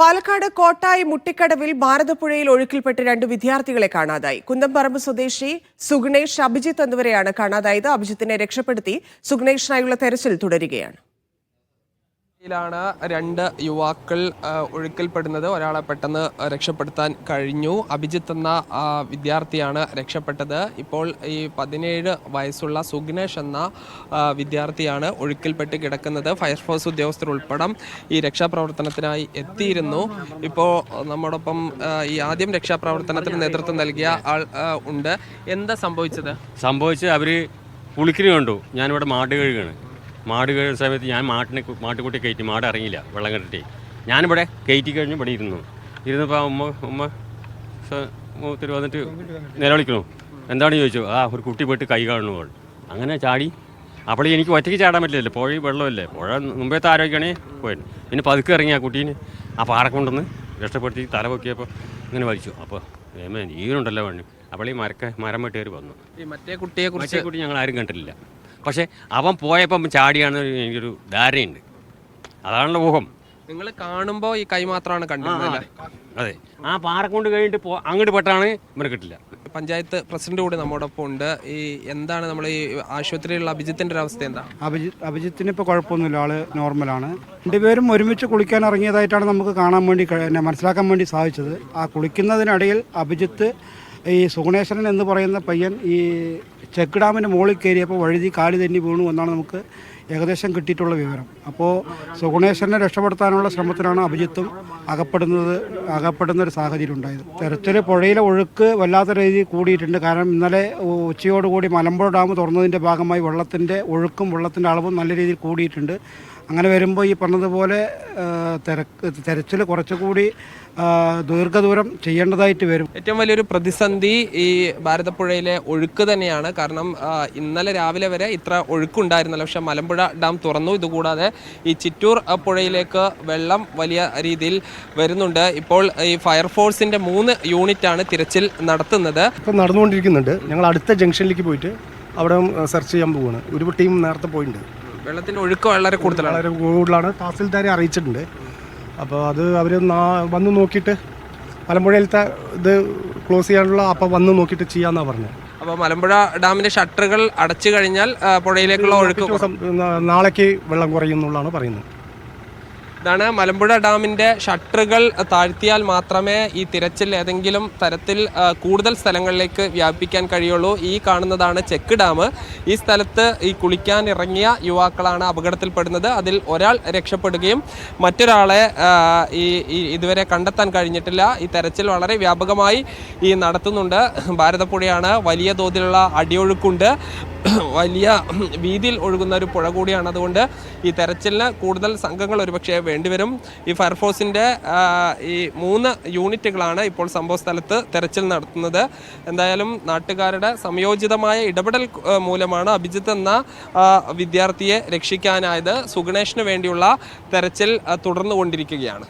പാലക്കാട് കോട്ടായി മുട്ടിക്കടവിൽ ഭാരതപ്പുഴയിൽ ഒഴുക്കിൽപ്പെട്ട് 2 വിദ്യാർത്ഥികളെ കാണാതായി. കുന്തംപറമ്പ് സ്വദേശി സുഗ്നേഷ്, അഭിജിത്ത് എന്നിവരെയാണ് കാണാതായത്. അഭിജിത്തിനെ രക്ഷപ്പെടുത്തി സുഗ്നേഷിനായുള്ള തെരച്ചിൽ തുടരുകയാണ്. ാണ് 2 യുവാക്കൾ ഒഴുക്കിൽപ്പെടുന്നത്. ഒരാളെ പെട്ടെന്ന് രക്ഷപ്പെടുത്താൻ കഴിഞ്ഞു. അഭിജിത്ത് എന്ന വിദ്യാർത്ഥിയാണ് രക്ഷപ്പെട്ടത്. ഇപ്പോൾ ഈ 17 വയസ്സുള്ള സുഗ്നേഷ് എന്ന വിദ്യാർത്ഥിയാണ് ഒഴുക്കിൽപ്പെട്ട് കിടക്കുന്നത്. ഫയർഫോഴ്സ് ഉദ്യോഗസ്ഥർ ഉൾപ്പെടെ ഈ രക്ഷാപ്രവർത്തനത്തിനായി എത്തിയിരുന്നു. ഇപ്പോൾ നമ്മോടൊപ്പം ഈ ആദ്യം രക്ഷാപ്രവർത്തനത്തിന് നേതൃത്വം നൽകിയ ആൾ ഉണ്ട്. എന്താ സംഭവിച്ചത്? അവർ കുളിക്കുന്നു കണ്ടു. ഞാനിവിടെ മാട് കഴുകാണ്. മാട് കഴുകുന്ന സമയത്ത് ഞാൻ മാട്ടുകുട്ടി കയറ്റി, മാട് ഇറങ്ങിയില്ല, വെള്ളം കണ്ടിട്ടേ. ഞാനിവിടെ കയറ്റി കഴിഞ്ഞ് ഇവിടെ ഇരുന്നപ്പോൾ ഉമ്മ മൂത്തിരി വന്നിട്ട് നിലവിളിക്കണു. എന്താണ് ചോദിച്ചു? ഒരു കുട്ടി പോയിട്ട് കൈ കാണുന്നു. അങ്ങനെ ചാടി. അപ്പോൾ എനിക്ക് ഒറ്റയ്ക്ക് ചാടാൻ പറ്റില്ലല്ലോ, പുഴ വെള്ളമല്ലേ. പുഴ മുമ്പേത്തെ ആരോഗ്യമാണേ പോയത്. പിന്നെ പതുക്കെ ഇറങ്ങി ആ കുട്ടീനെ ആ പാറ കൊണ്ടുവന്ന് രക്ഷപ്പെടുത്തി തല പൊക്കിയപ്പോൾ ഇങ്ങനെ വലിച്ചു. അപ്പോൾ ജീവനുണ്ടല്ലോ വേണ്ടി. അപ്പോൾ ഈ മരം വെട്ടുകാർ വന്നു. ഈ മറ്റേ കുട്ടി ഞങ്ങൾ ആരും കണ്ടിട്ടില്ല. പക്ഷേ അവൻ പോയപ്പം ചാടിയാണെന്ന് എനിക്കൊരു ധാരണയുണ്ട്. അതാണല്ലോ ഊഹം. നിങ്ങൾ കാണുമ്പോൾ ഈ കൈ മാത്രമാണ് കണ്ടിരുന്നത്? അതെ. ആ പാറ കൊണ്ട് കഴിഞ്ഞിട്ട് അങ്ങോട്ട് പെട്ടാണ് ഇവനെ കിട്ടില്ല. പഞ്ചായത്ത് പ്രസിഡന്റ് കൂടി നമ്മോടൊപ്പം ഉണ്ട്. ഈ എന്താണ് നമ്മൾ ഈ ആശുപത്രിയിലുള്ള അഭിജിത്തിന്റെ ഒരു അവസ്ഥ എന്താ? അഭിജിത്തിന് ഇപ്പോൾ കുഴപ്പമൊന്നുമില്ല, ആള് നോർമലാണ്. 2 പേരും ഒരുമിച്ച് കുളിക്കാൻ ഇറങ്ങിയതായിട്ടാണ് നമുക്ക് കാണാൻ വേണ്ടി മനസ്സിലാക്കാൻ വേണ്ടി സാധിച്ചത്. ആ കുളിക്കുന്നതിനിടയിൽ അഭിജിത്ത് ഈ സുഗുണേശ്വരൻ എന്ന് പറയുന്ന പയ്യൻ ഈ ചെക്ക് ഡാമിൻ്റെ മുകളിൽ കയറിയപ്പോൾ വഴുതി കാല് തെന്നി വീണു എന്നാണ് നമുക്ക് ഏകദേശം കിട്ടിയിട്ടുള്ള വിവരം. അപ്പോൾ സുഗുണേശ്വരനെ രക്ഷപ്പെടുത്താനുള്ള ശ്രമത്തിലാണ് അഭിജിത്തും അകപ്പെടുന്ന ഒരു സാഹചര്യം ഉണ്ടായത്. തെരച്ചിൽ പുഴയിലെ ഒഴുക്ക് വല്ലാത്ത രീതിയിൽ കൂടിയിട്ടുണ്ട്. കാരണം ഇന്നലെ ഉച്ചയോടുകൂടി മലമ്പുഴ ഡാം തുറന്നതിൻ്റെ ഭാഗമായി വെള്ളത്തിൻ്റെ ഒഴുക്കും വെള്ളത്തിൻ്റെ അളവും നല്ല രീതിയിൽ കൂടിയിട്ടുണ്ട്. അങ്ങനെ വരുമ്പോൾ ഈ പറഞ്ഞതുപോലെ തെരച്ചിൽ കുറച്ചുകൂടി ദീർഘദൂരം ചെയ്യേണ്ടതായിട്ട് വരും. ഏറ്റവും വലിയൊരു പ്രതിസന്ധി ഈ ഭാരതപ്പുഴയിലെ ഒഴുക്ക് തന്നെയാണ്. കാരണം ഇന്നലെ രാവിലെ വരെ ഇത്ര ഒഴുക്കുണ്ടായിരുന്നല്ലോ, പക്ഷേ മലമ്പുഴ ഡാം തുറന്നു. ഇതുകൂടാതെ ഈ ചിറ്റൂർ പുഴയിലേക്ക് വെള്ളം വലിയ രീതിയിൽ വരുന്നുണ്ട്. ഇപ്പോൾ ഈ ഫയർഫോഴ്സിന്റെ 3 യൂണിറ്റാണ് തിരച്ചിൽ നടത്തുന്നത്. ഇപ്പം നടന്നുകൊണ്ടിരിക്കുന്നുണ്ട്. ഞങ്ങൾ അടുത്ത ജംഗ്ഷനിലേക്ക് പോയിട്ട് അവിടെ സെർച്ച് ചെയ്യാൻ പോവുകയാണ്. ഒരു ടീം നേരത്തെ പോയിട്ടുണ്ട്. വെള്ളത്തിൻ്റെ ഒഴുക്ക് വളരെ കൂടുതലാണ്. തഹസിൽദാരെ അറിയിച്ചിട്ടുണ്ട്. അപ്പോൾ അത് അവർ വന്ന് നോക്കിയിട്ട് മലമ്പുഴയിലത്തെ ഇത് ക്ലോസ് ചെയ്യാനുള്ള വന്ന് നോക്കിയിട്ട് ചെയ്യാമെന്നാണ് പറഞ്ഞത്. അപ്പോൾ മലമ്പുഴ ഡാമിൻ്റെ ഷട്ടറുകൾ അടച്ചു കഴിഞ്ഞാൽ പുഴയിലേക്കുള്ള ഒഴുക്ക് നാളേക്ക് വെള്ളം കുറയുമെന്നുള്ളതാണ് പറയുന്നത്. ഇതാണ് മലമ്പുഴ ഡാമിൻ്റെ ഷട്ടറുകൾ താഴ്ത്തിയാൽ മാത്രമേ ഈ തിരച്ചിൽ ഏതെങ്കിലും തരത്തിൽ കൂടുതൽ സ്ഥലങ്ങളിലേക്ക് വ്യാപിപ്പിക്കാൻ കഴിയുള്ളൂ. ഈ കാണുന്നതാണ് ചെക്ക് ഡാം. ഈ സ്ഥലത്ത് ഈ കുളിക്കാൻ ഇറങ്ങിയ യുവാക്കളാണ് അപകടത്തിൽപ്പെടുന്നത്. അതിൽ ഒരാൾ രക്ഷപ്പെടുകയും മറ്റൊരാളെ ഇതുവരെ കണ്ടെത്താൻ കഴിഞ്ഞിട്ടില്ല. ഈ തെരച്ചിൽ വളരെ വ്യാപകമായി ഈ നടത്തുന്നുണ്ട്. ഭാരതപ്പുഴയാണ്, വലിയ തോതിലുള്ള അടിയൊഴുക്കുണ്ട്, വലിയ വീതിയിൽ ഒഴുകുന്ന ഒരു പുഴ കൂടിയാണ്. അതുകൊണ്ട് ഈ തെരച്ചിലിന് കൂടുതൽ സംഘങ്ങൾ ഒരുപക്ഷെ വേണ്ടിവരും. ഈ ഫയർഫോഴ്സിൻ്റെ ഈ 3 യൂണിറ്റുകളാണ് ഇപ്പോൾ സംഭവ സ്ഥലത്ത് തെരച്ചിൽ നടത്തുന്നത്. എന്തായാലും നാട്ടുകാരുടെ സംയോജിതമായ ഇടപെടൽ മൂലമാണ് അഭിജിത്ത് എന്ന വിദ്യാർത്ഥിയെ രക്ഷിക്കാനായത്. സുഗുണേഷിന് വേണ്ടിയുള്ള തെരച്ചിൽ തുടർന്നുകൊണ്ടിരിക്കുകയാണ്.